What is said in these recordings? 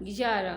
11۔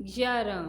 11۔